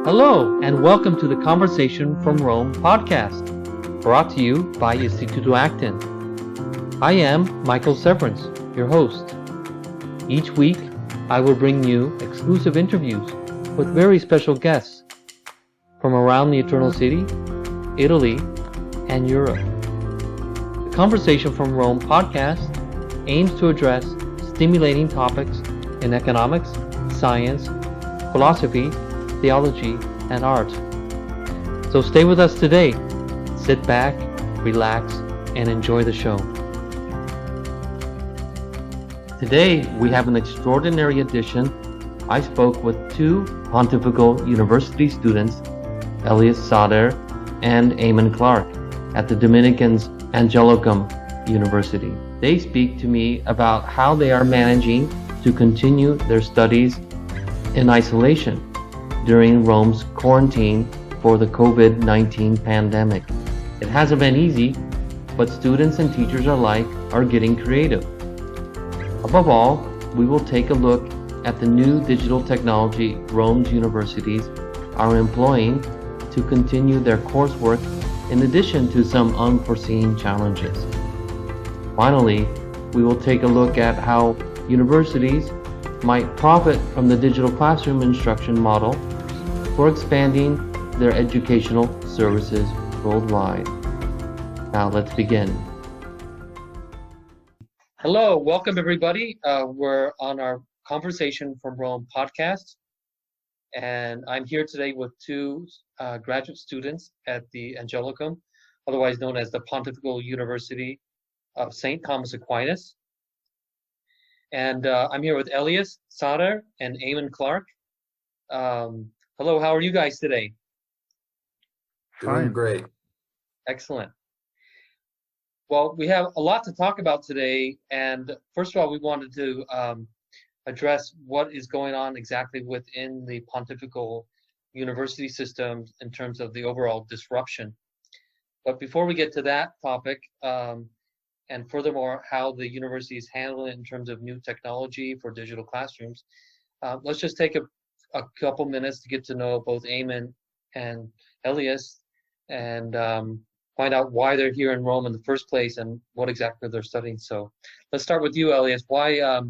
Hello, and welcome to the Conversation from Rome podcast, brought to you by Istituto Acton. I am Michael Severance, your host. Each week, I will bring you exclusive interviews with very special guests from around the Eternal City, Italy, and Europe. The Conversation from Rome podcast aims to address stimulating topics in economics, science, philosophy, theology, and art. So stay with us today. Sit back, relax, and enjoy the show. Today, we have an extraordinary edition. I spoke with two Pontifical University students, Elias Sader and Eamon Clark, at the Dominicans Angelicum University. They speak to me about how they are managing to continue their studies in isolation during Rome's quarantine for the COVID-19 pandemic. It hasn't been easy, but students and teachers alike are getting creative. Above all, we will take a look at the new digital technology Rome's universities are employing to continue their coursework in addition to some unforeseen challenges. Finally, we will take a look at how universities might profit from the digital classroom instruction model for expanding their educational services worldwide. Now let's begin. Hello, welcome everybody. We're on our Conversation from Rome podcast, and I'm here today with two graduate students at the Angelicum, otherwise known as the Pontifical University of St. Thomas Aquinas. And I'm here with Elias Sader and Eamon Clark. Hello, how are you guys today? Doing great. Excellent. Well, we have a lot to talk about today, and first of all, we wanted to address what is going on exactly within the Pontifical University system in terms of the overall disruption. But before we get to that topic, and furthermore, how the university is handling it in terms of new technology for digital classrooms, let's just take a couple minutes to get to know both Eamon and Elias and find out why they're here in Rome in the first place and what exactly they're studying. So let's start with you, Elias. Why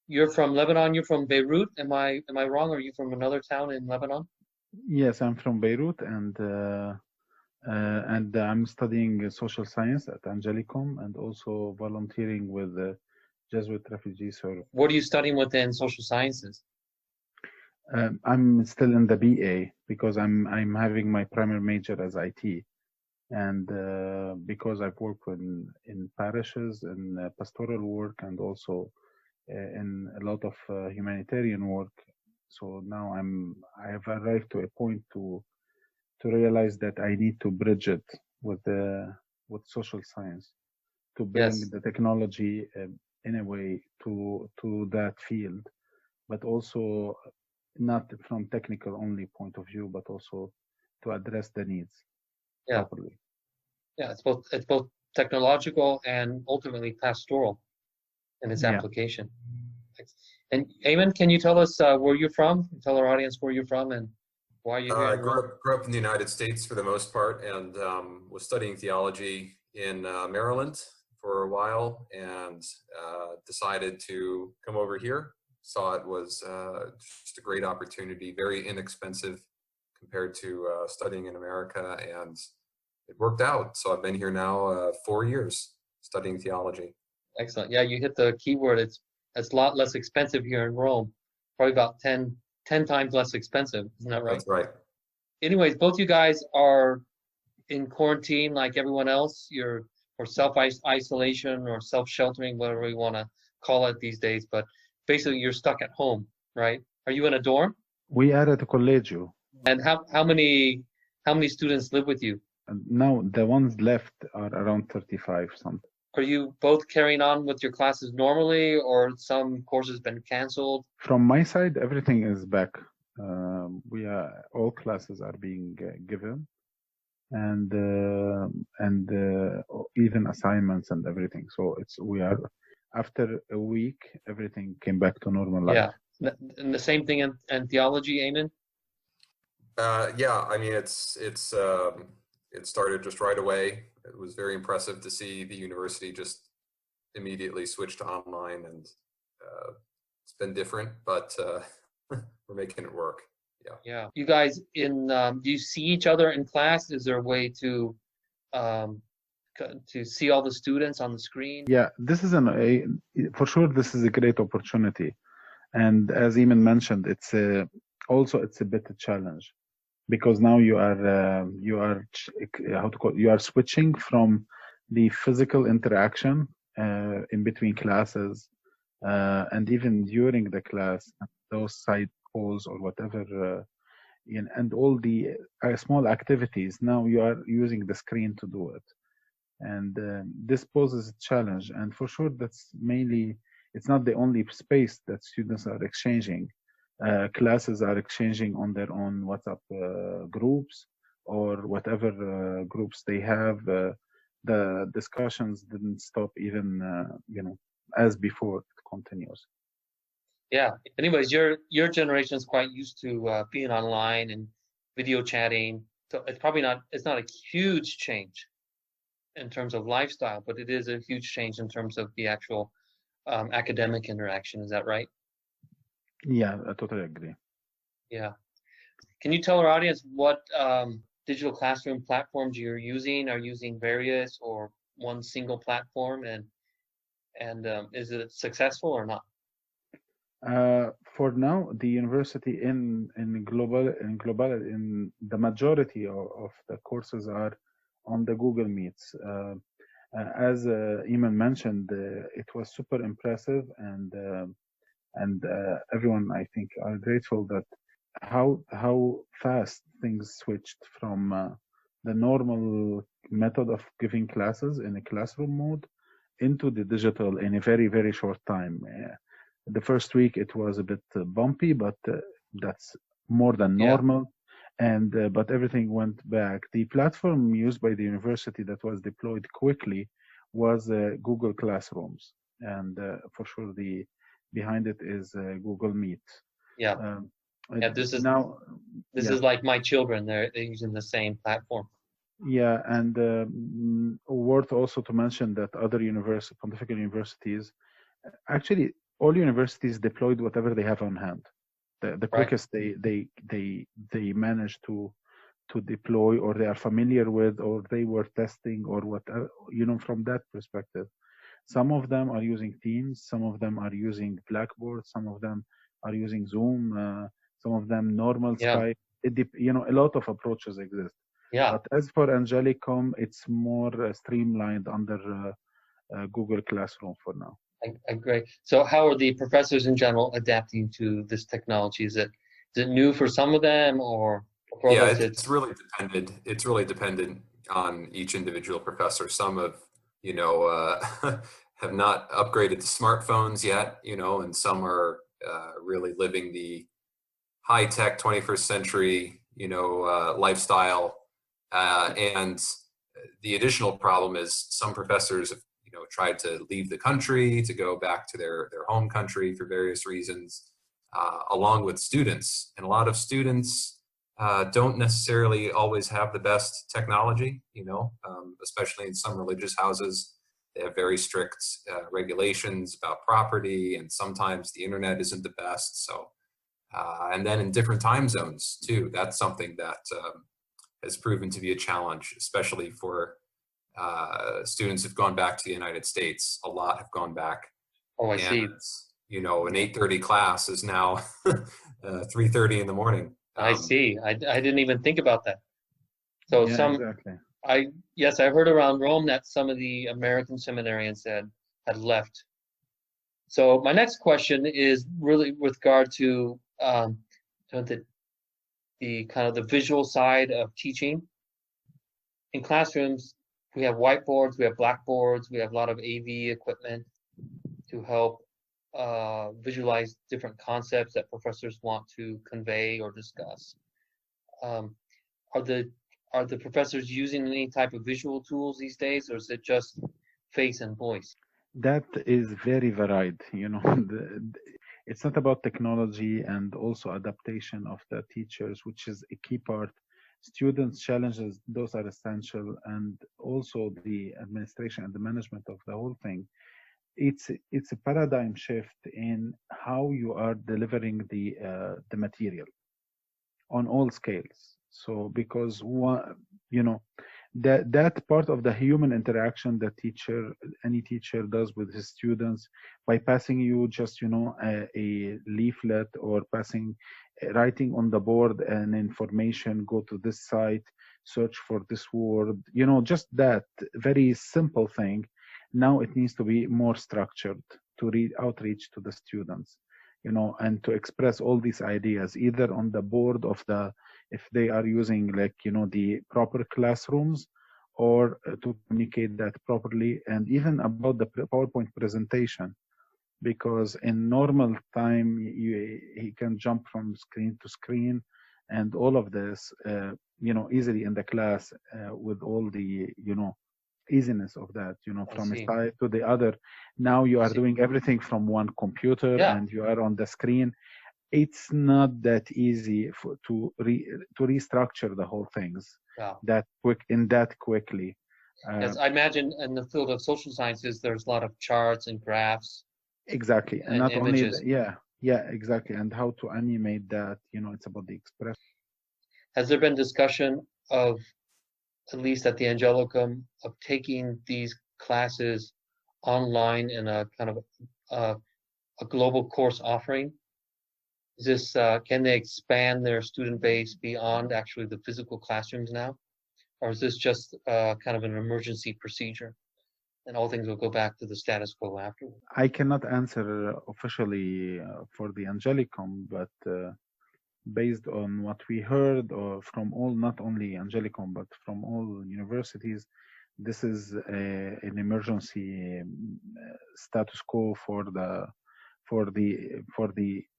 you're from Lebanon, you're from Beirut. Am I wrong? Are you from another town in Lebanon? Yes, I'm from Beirut, and I'm studying social science at Angelicum and also volunteering with the Jesuit Refugee Service. What are you studying within social sciences? I'm still in the BA because I'm having my primary major as IT, and because I've worked in parishes and pastoral work and also in a lot of humanitarian work. So now I have arrived to a point to realize that I need to bridge it with social science to bring the technology in a way to that field, but also not from technical only point of view, but also to address the needs properly. Yeah, it's both technological and ultimately pastoral in its application. And Eamon, can you tell us where you're from? Tell our audience where you're from and why you're here. I grew up in the United States for the most part, and was studying theology in Maryland for a while, and decided to come over here. Saw it was just a great opportunity, very inexpensive compared to studying in America, and it worked out. So I've been here now 4 years studying theology. Excellent. Yeah, you hit the key word. It's a lot less expensive here in Rome, probably about 10 times less expensive. Isn't that right? That's right. Anyways, both you guys are in quarantine like everyone else. You're or self-isolation or self-sheltering, whatever you want to call it these days. But basically, you're stuck at home, right? Are you in a dorm? We are at a collegio. And how many students live with you? Now the ones left are around 35 something. Are you both carrying on with your classes normally, or some courses been canceled? From my side, everything is back. All classes are being given, and even assignments and everything. So we are after a week, everything came back to normal life. Yeah, and the same thing in theology, Eamon? Yeah, I mean, it started just right away. It was very impressive to see the university just immediately switch to online, and it's been different, but we're making it work. Yeah. Yeah. You guys do you see each other in class? Is there a way um, to see all the students on the screen? Yeah, this is for sure. This is a great opportunity, and as Eamon mentioned, it's a bit a challenge because now you are switching from the physical interaction in between classes and even during the class, those side calls or whatever, and all the small activities. Now you are using the screen to do it, and this poses a challenge. And for sure, it's not the only space that students are exchanging. Classes are exchanging on their own WhatsApp groups or whatever groups they have. The discussions didn't stop even, as before. It continues. Yeah. Anyways, your generation is quite used to being online and video chatting. So it's not a huge change in terms of lifestyle, but it is a huge change in terms of the actual academic interaction. Is that right? Yeah, I totally agree. Yeah. Can you tell our audience what digital classroom platforms you're using? Are you using various or one single platform, and is it successful or not? For now, the university in the majority of the courses are on the Google Meets. As Eamon mentioned, it was super impressive, and everyone, I think, are grateful that how fast things switched from the normal method of giving classes in a classroom mode into the digital in a very, very short time. The first week it was a bit bumpy, but that's more than Yeah. normal. And but everything went back. The platform used by the university that was deployed quickly was Google Classrooms, and for sure the behind it is Google Meet. Yeah. Um, Yeah. This yeah, is like my children. They're using the same platform. yeah, and worth also to mention that other pontifical universities, actually all universities deployed whatever they have on hand. The Right. quickest they manage to deploy, or they are familiar with, or they were testing, or whatever, from that perspective. Some of them are using Teams, some of them are using Blackboard, some of them are using Zoom, some of them normal Yeah. Skype. A lot of approaches exist. Yeah. But as for Angelicum, it's more streamlined under Google Classroom for now. I agree. So how are the professors in general adapting to this technology? Is it new for some of them, or for Yeah, others it's really dependent. It's really dependent on each individual professor. Some have, have not upgraded to smartphones yet, and some are really living the high-tech 21st century, lifestyle. And the additional problem is some professors have, tried to leave the country to go back to their home country for various reasons, along with students. And a lot of students don't necessarily always have the best technology, especially in some religious houses. They have very strict regulations about property, and sometimes the internet isn't the best. So, and then in different time zones too, that's something that has proven to be a challenge, especially for students who've gone back to the United States. A lot have gone back. Oh, I And, see. an 8:30 class is now 3:30 in the morning. I see. I didn't even think about that. So Yeah, exactly. Yes, I heard around Rome that some of the American seminarians had left. So my next question is really with regard to the kind of the visual side of teaching. In classrooms, we have whiteboards, we have blackboards, we have a lot of AV equipment to help visualize different concepts that professors want to convey or discuss. Are the professors using any type of visual tools these days, or is it just face and voice? That is very varied. it's not about technology and also adaptation of the teachers, which is a key part. Students' challenges, those are essential, and also the administration and the management of the whole thing. It's a paradigm shift in how you are delivering the material on all scales. So because one, you know, that part of the human interaction that any teacher does with his students by passing you just, you know, a leaflet or writing on the board an information, go to this site, search for this word, you know, just that very simple thing. Now it needs to be more structured to read outreach to the students, you know, and to express all these ideas either on the board of the, if they are using, like, you know, the proper classrooms, or to communicate that properly, and even about the PowerPoint presentation, because in normal time he can jump from screen to screen and all of this, you know, easily in the class, with all the, you know, easiness of that, you know, I from a see. side to the other. Now you I are see. doing everything from one computer, Yeah. and you are on the screen. It's not that easy to restructure the whole things Yeah. that quickly. Yes, I imagine in the field of social sciences, there's a lot of charts and graphs Exactly, and and not only images. yeah, exactly, and how to animate that. You know, it's about the expression. Has there been discussion of, at least at the Angelicum, of taking these classes online in a kind of a global course offering? Is this can they expand their student base beyond actually the physical classrooms now, or is this just kind of an emergency procedure, and all things will go back to the status quo afterward? I cannot answer officially for the Angelicum, but based on what we heard, or from all, not only Angelicum, but from all universities, this is an emergency status quo for the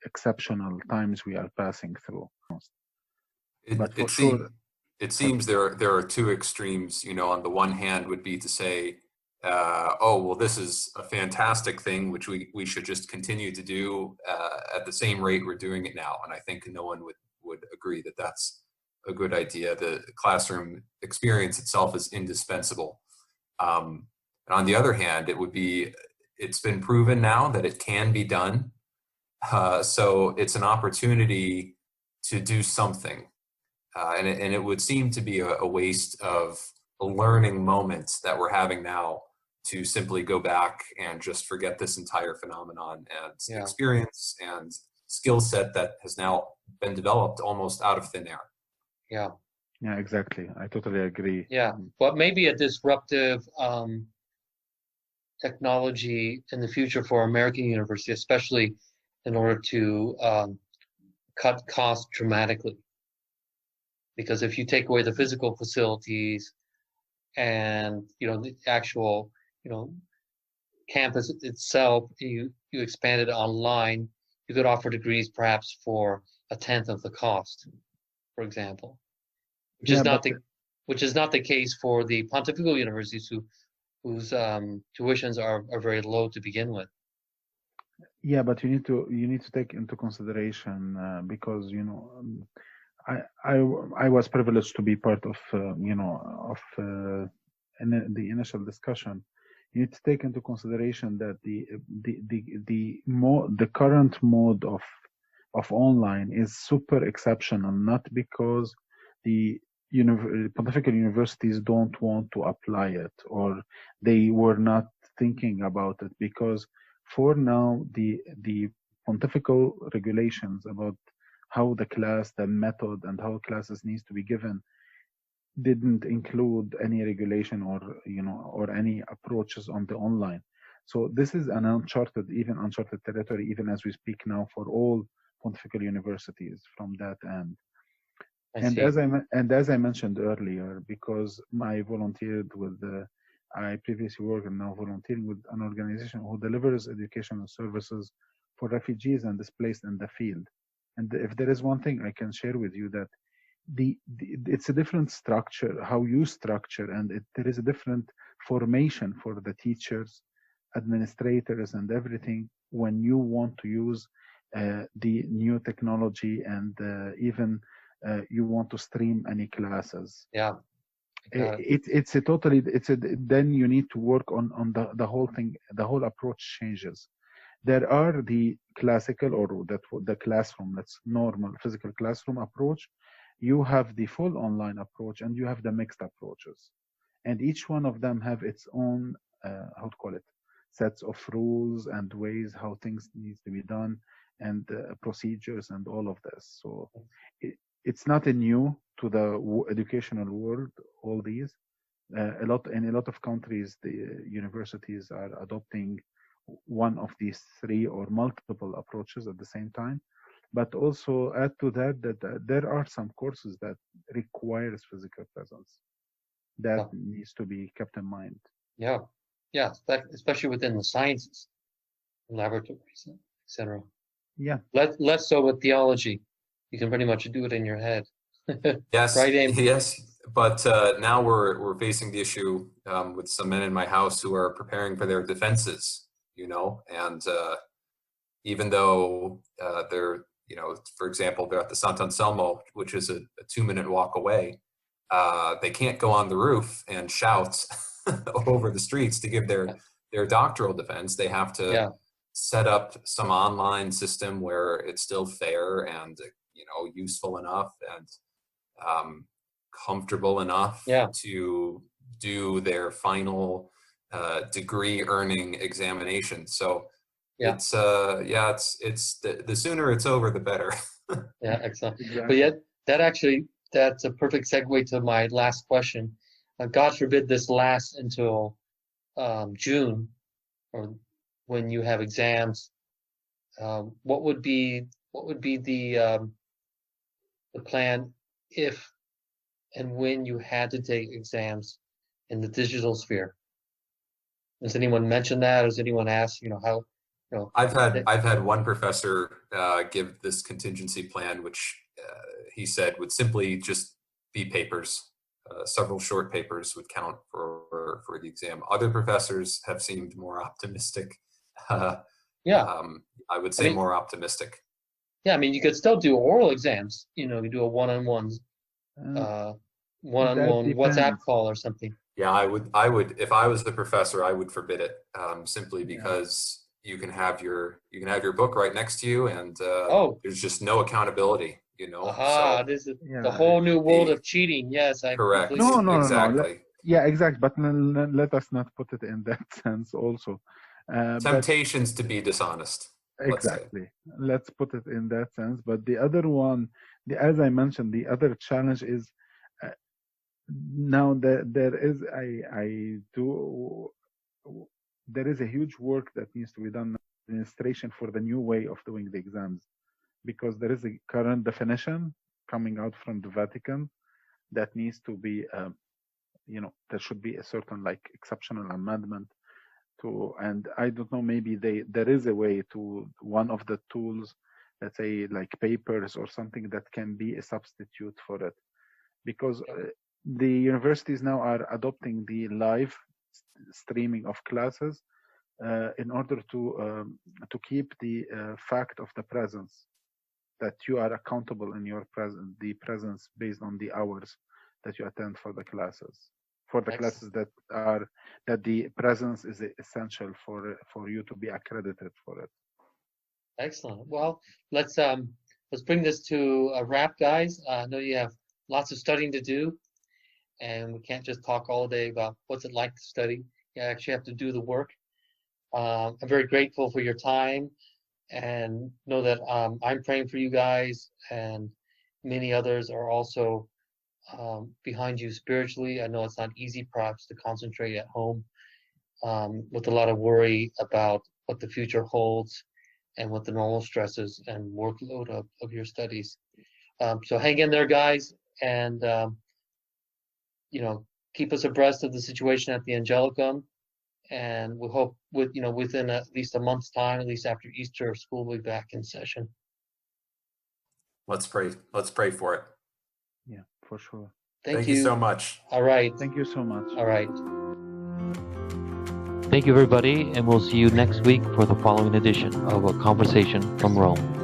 exceptional times we are passing through. But for sure, It seems there are two extremes. You know, on the one hand would be to say, oh, well, this is a fantastic thing, which we should just continue to do at the same rate we're doing it now. And I think no one would agree that that's a good idea. The classroom experience itself is indispensable. And on the other hand, it's been proven now that it can be done. So it's an opportunity to do something. And it would seem to be a waste of a learning moment that we're having now to simply go back and just forget this entire phenomenon and experience and skill set that has now been developed almost out of thin air. Yeah. Yeah, exactly. I totally agree. Yeah, but maybe a disruptive technology in the future for American university, especially in order to cut costs dramatically. Because if you take away the physical facilities and, you know, the actual, you know, campus itself, you expand it online, you could offer degrees perhaps for 1/10 of the cost, for example, which is not the case for the pontifical universities whose tuitions are very low to begin with. Yeah, but you need to take into consideration because, you know, I was privileged to be part of you know, of the initial discussion. You need to take into consideration that the current mode of online is super exceptional, not because the pontifical universities don't want to apply it, or they were not thinking about it, because for now the pontifical regulations about how the class, the method, and how classes needs to be given didn't include any regulation, or, you know, or any approaches on the online. So this is an uncharted territory, even as we speak now, for all pontifical universities from that end. And as I mentioned earlier, because I volunteered with I previously worked and now volunteering with an organization who delivers educational services for refugees and displaced in the field. And if there is one thing I can share with you, that it's a different structure, how you structure, and there is a different formation for the teachers, administrators, and everything when you want to use the new technology, and even you want to stream any classes. Yeah. Got it. It's a totally, then you need to work on the whole thing. The whole approach changes. There are the classical, or the classroom, that's normal physical classroom approach. You have the full online approach, and you have the mixed approaches, and each one of them have its own how to call it, sets of rules and ways how things needs to be done, and procedures and all of this. So it's not a new to the educational world, all these. In a lot of countries, the universities are adopting one of these three or multiple approaches at the same time. But also add to that there are some courses that requires physical presence. That needs to be kept in mind. Yeah. Yeah. Especially within the sciences, laboratories, etc. Yeah. Less so with theology. You can pretty much do it in your head. Yes. Right, Aim? Yes. But now we're facing the issue with some men in my house who are preparing for their defenses, and even though they're, for example, they're at the Sant'Anselmo, which is a 2-minute walk away, they can't go on the roof and shout over the streets to give their doctoral defense. They have to set up some online system where it's still fair and, useful enough and comfortable enough to do their final degree earning examination. So it's the sooner it's over, the better. Yeah, excellent. Exactly. But yet that's a perfect segue to my last question. God forbid this lasts until June, or when you have exams. What would be the plan if and when you had to take exams in the digital sphere? Has anyone mentioned that? Has anyone asked, how? I've had one professor give this contingency plan, which he said would simply just be papers. Several short papers would count for the exam. Other professors have seemed more optimistic. I would say more optimistic. Yeah, you could still do oral exams. You do a one-on-one WhatsApp call or something. Yeah, I would if I was the professor, I would forbid it, simply because you can have your book right next to you, and there's just no accountability. This is the whole new world of cheating. Yes, correct. No, exactly. Exactly. But let us not put it in that sense also. Temptations to be dishonest. Exactly. Let's put it in that sense. But the other one, as I mentioned, the other challenge is now there is a huge work that needs to be done in administration for the new way of doing the exams, because there is a current definition coming out from the Vatican that needs to be, there should be a certain exceptional amendment to, and I don't know, maybe there is a way to, one of the tools, let's say papers or something that can be a substitute for it, because the universities now are adopting the live streaming of classes in order to keep the fact of the presence, that you are accountable in your presence based on the hours that you attend for the classes. For the classes that the presence is essential for you to be accredited for it. Excellent. Well, let's bring this to a wrap, guys. I know you have lots of studying to do, and we can't just talk all day about what's it like to study. You actually have to do the work. I'm very grateful for your time, and know that I'm praying for you guys, and many others are also behind you spiritually. I know it's not easy perhaps to concentrate at home with a lot of worry about what the future holds and what the normal stresses and workload of your studies. So hang in there, guys, and keep us abreast of the situation at the Angelicum, and we hope within at least a month's time, at least after Easter, school will be back in session. Let's pray. Let's pray for it. Yeah, for sure. Thank you so much. All right. Thank you so much. All right. Thank you, everybody, and we'll see you next week for the following edition of A Conversation from Rome.